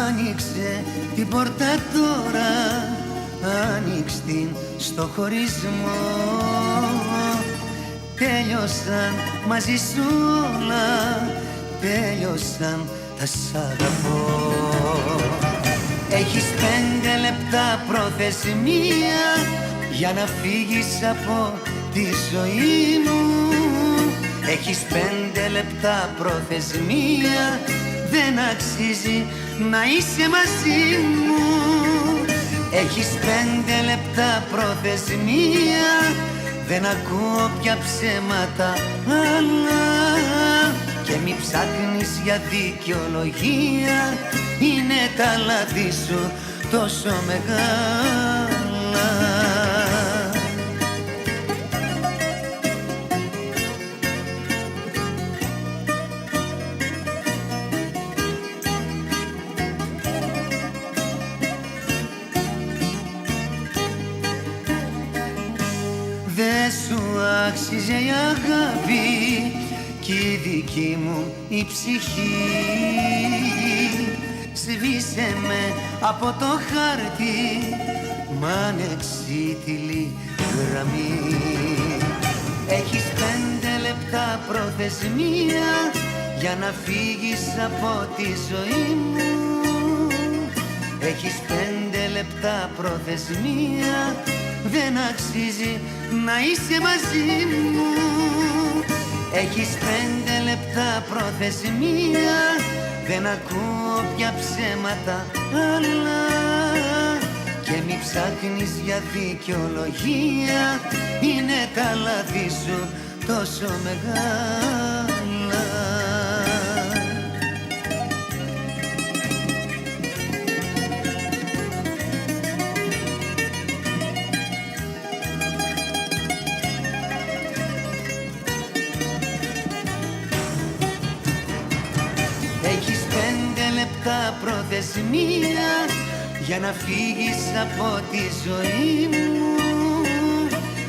Άνοιξε την πόρτα τώρα, άνοιξ' την στο χωρισμό. Τέλειωσαν μαζί σου όλα, τέλειωσαν τα σ' αγαπώ. Έχεις 5 λεπτά προθεσμία για να φύγεις από τη ζωή μου. Έχεις 5 λεπτά προθεσμία, δεν αξίζει να είσαι μαζί μου. Έχεις 5 λεπτά προθεσμία, δεν ακούω πια ψέματα άλλα. Και μη ψάχνεις για δικαιολογία, είναι τα λάθη σου τόσο μεγάλα. Δε σου άξιζε η αγάπη κι η δική μου η ψυχή. Σβήσε με από το χάρτη μ' ανεξίτηλη γραμμή. Έχεις 5 λεπτά προθεσμία για να φύγεις από τη ζωή μου. Έχεις 5 λεπτά προθεσμία, δεν αξίζει να είσαι μαζί μου. Έχεις 5 λεπτά προθεσμία, δεν ακούω πια ψέματα άλλα. Και μη ψάχνεις για δικαιολογία, είναι τα λάθη σου τόσο μεγάλα. Έχεις 5 λεπτά προθεσμία για να φύγεις από τη ζωή μου.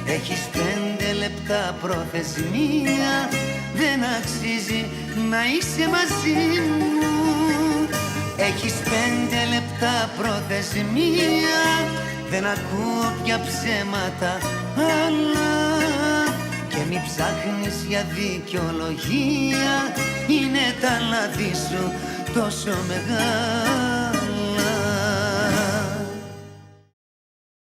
Έχεις 5 λεπτά προθεσμία, δεν αξίζει να είσαι μαζί μου. Έχεις 5 λεπτά προθεσμία, δεν ακούω πια ψέματα άλλα. Και μη ψάχνεις για δικαιολογία, είναι τα λάθη σου τόσο μεγάλα.